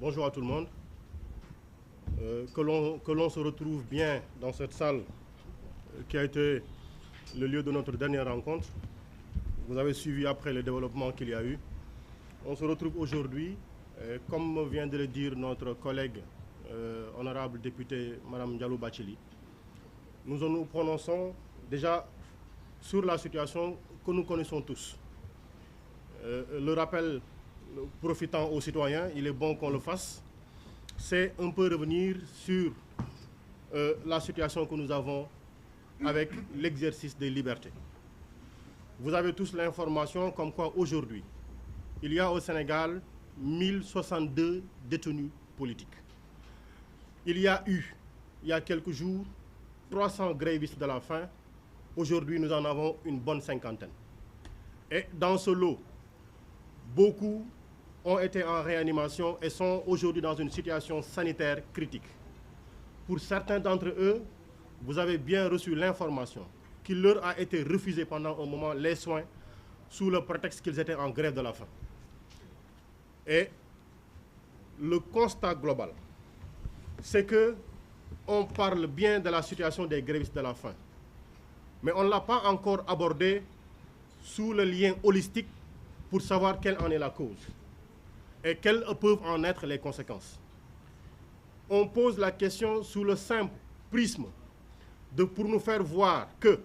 Bonjour à tout le monde. Que l'on se retrouve bien dans cette salle qui a été le lieu de notre dernière rencontre. Vous avez suivi après les développements qu'il y a eu. On se retrouve aujourd'hui, comme vient de le dire notre collègue honorable député Mme Diallo Bathily. Nous nous prononçons déjà sur la situation que nous connaissons tous. Le rappel profitant aux citoyens, il est bon qu'on le fasse, c'est un peu revenir sur la situation que nous avons avec l'exercice des libertés. Vous avez tous l'information comme quoi aujourd'hui, il y a au Sénégal 1062 détenus politiques. Il y a eu, il y a quelques jours, 300 grévistes de la faim. Aujourd'hui, nous en avons une bonne cinquantaine. Et dans ce lot, beaucoup ont été en réanimation et sont aujourd'hui dans une situation sanitaire critique. Pour certains d'entre eux, vous avez bien reçu l'information qu'il leur a été refusé pendant un moment les soins sous le prétexte qu'ils étaient en grève de la faim. Et le constat global, c'est qu'on parle bien de la situation des grévistes de la faim, mais on ne l'a pas encore abordé sous le lien holistique pour savoir quelle en est la cause et quelles peuvent en être les conséquences. On pose la question sous le simple prisme pour nous faire voir que,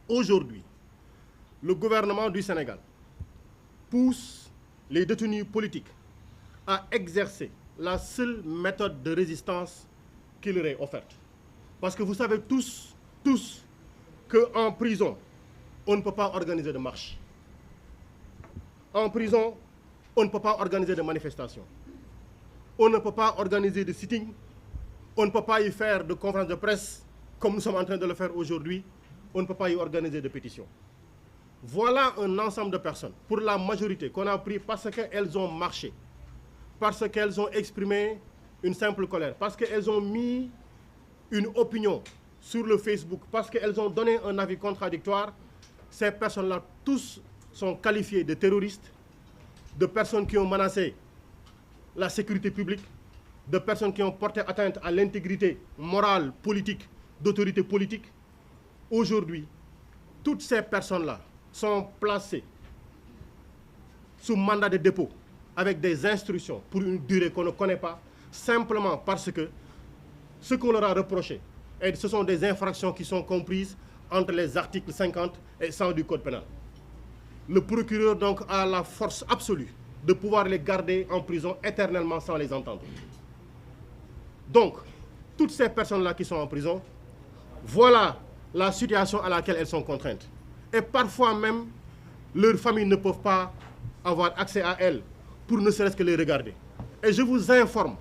aujourd'hui, le gouvernement du Sénégal pousse les détenus politiques à exercer la seule méthode de résistance qui leur est offerte. Parce que vous savez tous qu'en prison, on ne peut pas organiser de marche. En prison, on ne peut pas organiser de manifestations. On ne peut pas organiser de sitting. On ne peut pas y faire de conférences de presse comme nous sommes en train de le faire aujourd'hui. On ne peut pas y organiser de pétitions. Voilà un ensemble de personnes, pour la majorité, qu'on a pris parce qu'elles ont marché, parce qu'elles ont exprimé une simple colère, parce qu'elles ont mis une opinion sur le Facebook, parce qu'elles ont donné un avis contradictoire. Ces personnes-là, tous sont qualifiées de terroristes, de personnes qui ont menacé la sécurité publique, de personnes qui ont porté atteinte à l'intégrité morale, politique, d'autorité politique. Aujourd'hui, toutes ces personnes-là sont placées sous mandat de dépôt avec des instructions pour une durée qu'on ne connaît pas, simplement parce que ce qu'on leur a reproché, et ce sont des infractions qui sont comprises entre les articles 50 et 100 du Code pénal. Le procureur donc a la force absolue de pouvoir les garder en prison éternellement sans les entendre. Donc, toutes ces personnes-là qui sont en prison, voilà la situation à laquelle elles sont contraintes. Et parfois même, leurs familles ne peuvent pas avoir accès à elles pour ne serait-ce que les regarder. Et je vous informe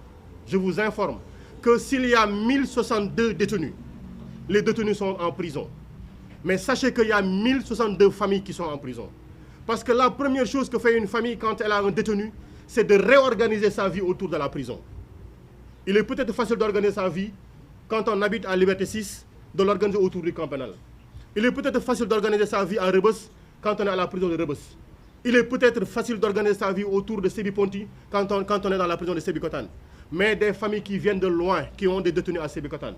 que s'il y a 1062 détenus, les détenus sont en prison. Mais sachez qu'il y a 1062 familles qui sont en prison. Parce que la première chose que fait une famille quand elle a un détenu, c'est de réorganiser sa vie autour de la prison. Il est peut-être facile d'organiser sa vie quand on habite à Liberté 6, de l'organiser autour du camp pénal. Il est peut-être facile d'organiser sa vie à Rebeuss quand on est à la prison de Rebeuss. Il est peut-être facile d'organiser sa vie autour de Sébi Ponti quand on est dans la prison de Sébikotane. Mais des familles qui viennent de loin, qui ont des détenus à Sébikotane,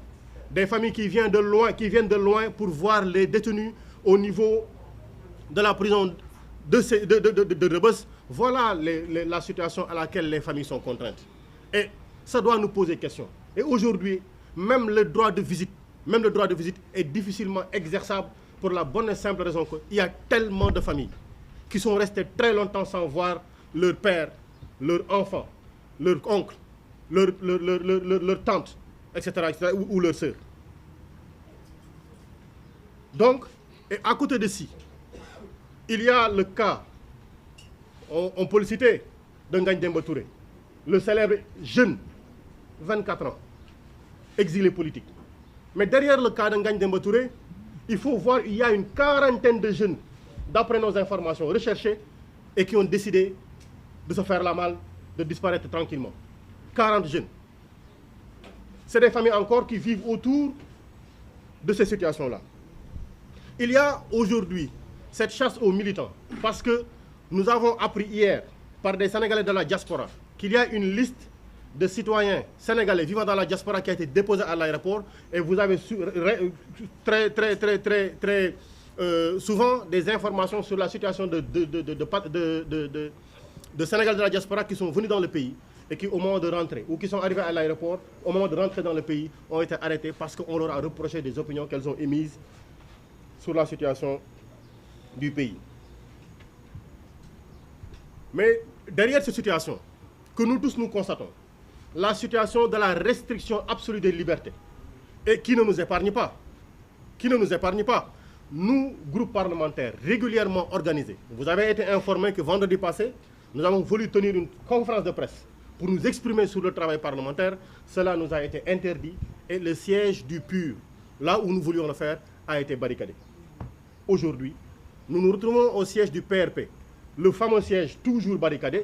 des familles qui viennent de loin pour voir les détenus au niveau de la prison de Rebeuss, voilà la situation à laquelle les familles sont contraintes. Et ça doit nous poser question. Et aujourd'hui, même le droit de visite est difficilement exerçable pour la bonne et simple raison qu'il y a tellement de familles qui sont restées très longtemps sans voir leur père, leur enfant, leur oncle, leur tante, etc., ou leur sœur. Donc, et à côté de ci, il y a le cas, on peut le citer, de Ngagne Demba Touré, le célèbre jeune, 24 ans, exilé politique. Mais derrière le cas de Ngagne Demba Touré, il faut voir qu'il y a une quarantaine de jeunes, d'après nos informations recherchées, et qui ont décidé de se faire la malle, de disparaître tranquillement. 40 jeunes. C'est des familles encore qui vivent autour de ces situations-là. Il y a aujourd'hui cette chasse aux militants, parce que nous avons appris hier par des Sénégalais de la diaspora qu'il y a une liste de citoyens sénégalais vivant dans la diaspora qui a été déposé à l'aéroport et vous avez très souvent des informations sur la situation de Sénégalais de la diaspora qui sont venus dans le pays et qui, au moment de rentrer, ou qui sont arrivés à l'aéroport, au moment de rentrer dans le pays, ont été arrêtés parce qu'on leur a reproché des opinions qu'elles ont émises sur la situation du pays. Mais derrière cette situation, que nous tous nous constatons, la situation de la restriction absolue des libertés, et qui ne nous épargne pas, nous, groupes parlementaires régulièrement organisés, vous avez été informés que vendredi passé, nous avons voulu tenir une conférence de presse pour nous exprimer sur le travail parlementaire. Cela nous a été interdit et le siège du PUR, là où nous voulions le faire, a été barricadé. Aujourd'hui, nous nous retrouvons au siège du PRP, le fameux siège toujours barricadé.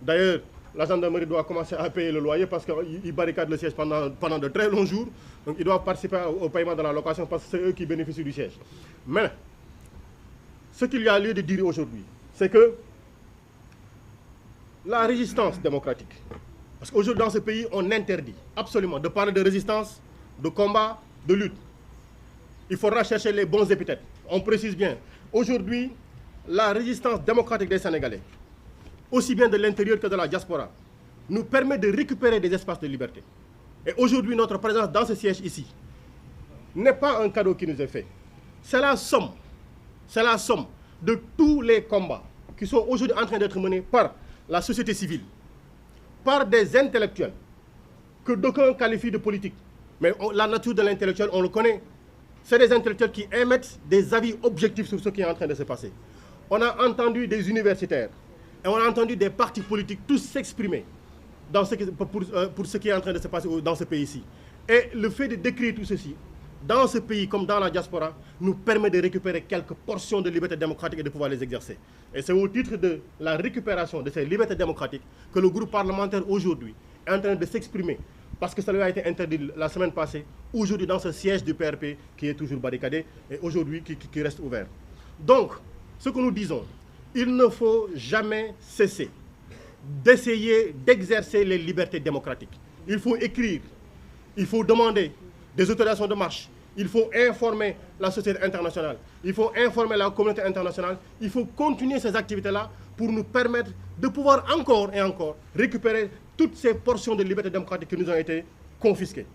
D'ailleurs, la gendarmerie doit commencer à payer le loyer parce qu'ils barricadent le siège pendant de très longs jours. Donc ils doivent participer au paiement de la location parce que c'est eux qui bénéficient du siège. Mais ce qu'il y a lieu de dire aujourd'hui, c'est que la résistance démocratique, parce qu'aujourd'hui dans ce pays, on interdit absolument de parler de résistance, de combat, de lutte. Il faudra chercher les bons épithètes. On précise bien, aujourd'hui, la résistance démocratique des Sénégalais, aussi bien de l'intérieur que de la diaspora, nous permet de récupérer des espaces de liberté. Et aujourd'hui, notre présence dans ce siège ici n'est pas un cadeau qui nous est fait. C'est la somme de tous les combats qui sont aujourd'hui en train d'être menés par la société civile, par des intellectuels, que d'aucuns qualifient de politiques. Mais la nature de l'intellectuel, on le connaît. C'est des intellectuels qui émettent des avis objectifs sur ce qui est en train de se passer. On a entendu des universitaires et on a entendu des partis politiques tous s'exprimer pour ce qui est en train de se passer dans ce pays-ci. Et le fait de décrire tout ceci, dans ce pays comme dans la diaspora, nous permet de récupérer quelques portions de liberté démocratique et de pouvoir les exercer. Et c'est au titre de la récupération de ces libertés démocratiques que le groupe parlementaire aujourd'hui est en train de s'exprimer, parce que ça lui a été interdit la semaine passée, aujourd'hui dans ce siège du PRP qui est toujours barricadé et aujourd'hui qui reste ouvert. Donc, ce que nous disons, il ne faut jamais cesser d'essayer d'exercer les libertés démocratiques. Il faut écrire, il faut demander des autorisations de marche, il faut informer la société internationale, il faut informer la communauté internationale, il faut continuer ces activités-là pour nous permettre de pouvoir encore et encore récupérer toutes ces portions de liberté démocratique qui nous ont été confisquées.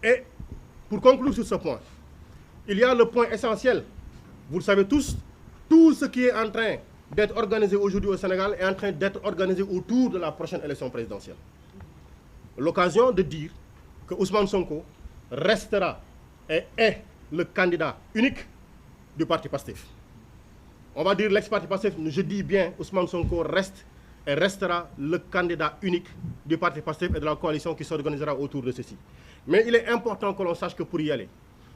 Et pour conclure sur ce point, il y a le point essentiel. Vous le savez tous, tout ce qui est en train d'être organisé aujourd'hui au Sénégal est en train d'être organisé autour de la prochaine élection présidentielle. L'occasion de dire que Ousmane Sonko restera et est le candidat unique du parti PASTEF. On va dire l'ex-parti PASTEF, je dis bien Ousmane Sonko reste et restera le candidat unique du parti PASTEF et de la coalition qui s'organisera autour de ceci. Mais il est important que l'on sache que pour y aller,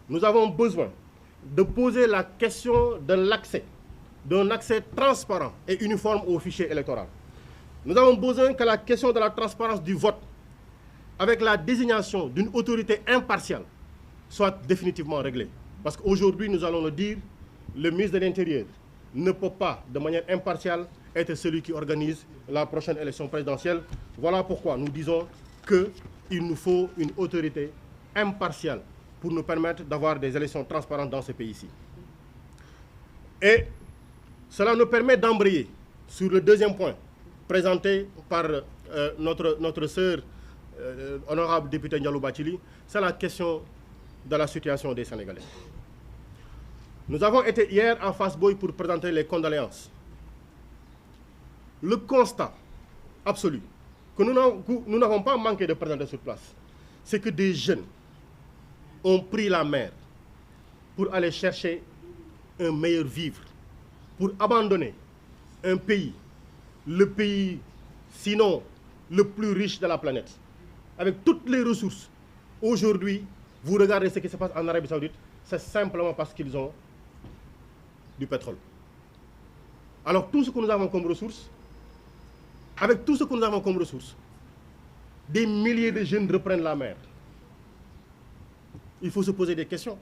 nous avons besoin de poser la question de l'accès, d'un accès transparent et uniforme au fichier électoral. Nous avons besoin que la question de la transparence du vote, avec la désignation d'une autorité impartiale, soit définitivement réglée. Parce qu'aujourd'hui, nous allons le dire, le ministre de l'Intérieur ne peut pas, de manière impartiale, être celui qui organise la prochaine élection présidentielle. Voilà pourquoi nous disons qu'il nous faut une autorité impartiale pour nous permettre d'avoir des élections transparentes dans ce pays-ci. Et cela nous permet d'embrayer sur le deuxième point présenté par notre sœur, honorable député Ndiallo Bathily, c'est la question de la situation des Sénégalais. Nous avons été hier à Fass Boye pour présenter les condoléances. Le constat absolu que nous n'avons pas manqué de présenter sur place, c'est que des jeunes ont pris la mer pour aller chercher un meilleur vivre, pour abandonner un pays, le pays sinon le plus riche de la planète, avec toutes les ressources. Aujourd'hui, vous regardez ce qui se passe en Arabie Saoudite, c'est simplement parce qu'ils ont du pétrole. Alors tout ce que nous avons comme ressources, avec tout ce que nous avons comme ressources, des milliers de jeunes reprennent la mer. Il faut se poser des questions.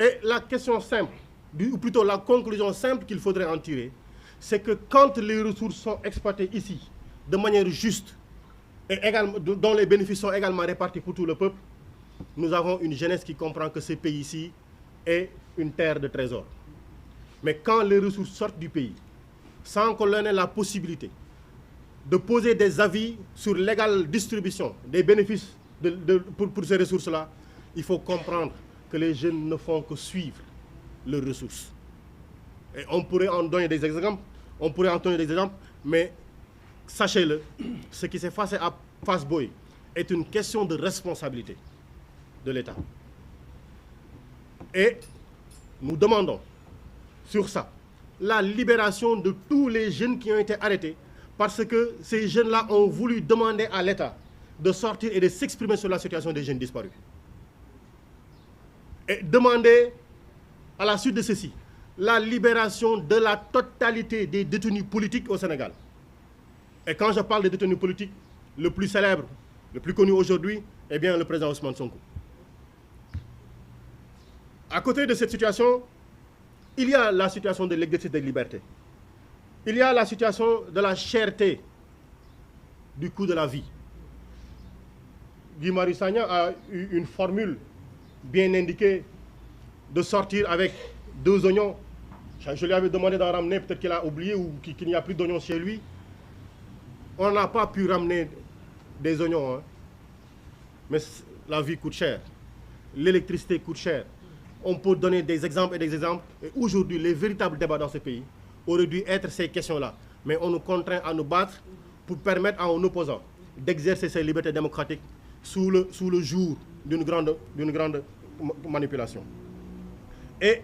Et la question simple, ou plutôt la conclusion simple qu'il faudrait en tirer, c'est que quand les ressources sont exploitées ici, de manière juste et dont les bénéfices sont également répartis pour tout le peuple, nous avons une jeunesse qui comprend que ce pays-ci est une terre de trésors. Mais quand les ressources sortent du pays, sans qu'on leur ait la possibilité de poser des avis sur l'égale distribution des bénéfices pour ces ressources-là, il faut comprendre que les jeunes ne font que suivre leurs ressources. Et on pourrait en donner des exemples, mais sachez-le, ce qui s'est passé à Fass Boye est une question de responsabilité de l'État. Et nous demandons sur ça la libération de tous les jeunes qui ont été arrêtés parce que ces jeunes-là ont voulu demander à l'État de sortir et de s'exprimer sur la situation des jeunes disparus. Et demander à la suite de ceci la libération de la totalité des détenus politiques au Sénégal. Et quand je parle de détenus politiques, le plus célèbre, le plus connu aujourd'hui, est bien le président Ousmane Sonko. À côté de cette situation, il y a la situation de l'exercice des libertés. Il y a la situation de la cherté du coût de la vie. Guy Marius Sagna a eu une formule bien indiquée de sortir avec 2 oignons. Je lui avais demandé d'en ramener, peut-être qu'il a oublié ou qu'il n'y a plus d'oignons chez lui. On n'a pas pu ramener des oignons, hein. Mais la vie coûte cher. L'électricité coûte cher. On peut donner des exemples et des exemples. Et aujourd'hui, les véritables débats dans ce pays auraient dû être ces questions-là. Mais on nous contraint à nous battre pour permettre à un opposant d'exercer ses libertés démocratiques sous le jour d'une grande manipulation. Et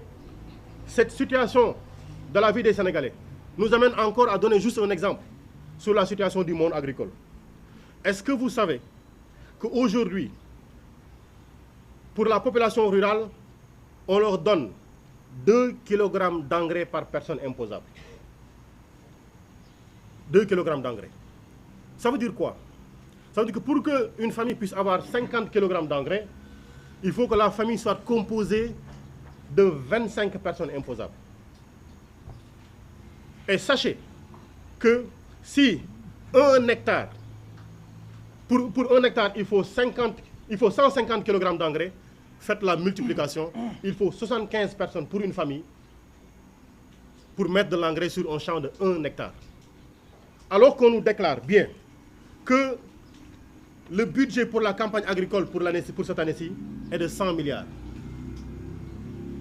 cette situation de la vie des Sénégalais nous amène encore à donner juste un exemple sur la situation du monde agricole. Est-ce que vous savez qu'aujourd'hui, pour la population rurale, on leur donne 2 kg d'engrais par personne imposable. 2 kg d'engrais. Ça veut dire quoi? Ça veut dire que pour qu'une famille puisse avoir 50 kg d'engrais, il faut que la famille soit composée de 25 personnes imposables. Et sachez que si un hectare, pour un hectare, il faut 150 kg d'engrais, faites la multiplication, il faut 75 personnes pour une famille pour mettre de l'engrais sur un champ de 1 hectare. Alors qu'on nous déclare bien que le budget pour la campagne agricole pour cette année-ci est de 100 milliards.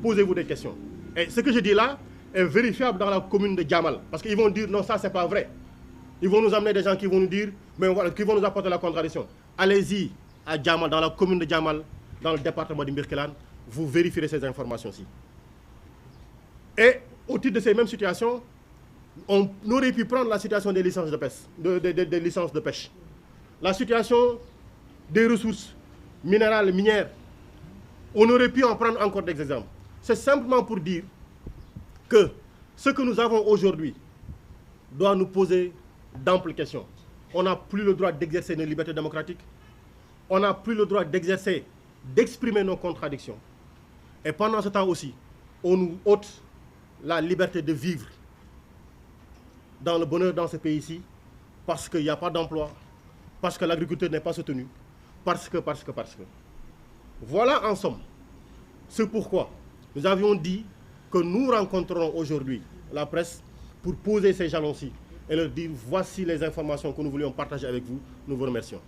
Posez-vous des questions. Et ce que je dis là est vérifiable dans la commune de Djamal. Parce qu'ils vont dire non, ça c'est pas vrai. Ils vont nous amener des gens qui vont nous dire, mais voilà, qui vont nous apporter la contradiction. Allez-y à Djamal, dans la commune de Djamal, dans le département de Birkelane, vous vérifierez ces informations-ci. Et au titre de ces mêmes situations, on aurait pu prendre la situation des licences de pêche, des licences de pêche. La situation des ressources minérales, minières. On aurait pu en prendre encore des exemples. C'est simplement pour dire que ce que nous avons aujourd'hui doit nous poser d'amples questions. On n'a plus le droit d'exercer nos libertés démocratiques. On n'a plus le droit d'exprimer nos contradictions. Et pendant ce temps aussi, on nous ôte la liberté de vivre dans le bonheur dans ce pays-ci, parce qu'il n'y a pas d'emploi, parce que l'agriculture n'est pas soutenue, parce que. Voilà en somme ce pourquoi nous avions dit que nous rencontrerons aujourd'hui la presse pour poser ces jalons-ci et leur dire voici les informations que nous voulions partager avec vous. Nous vous remercions.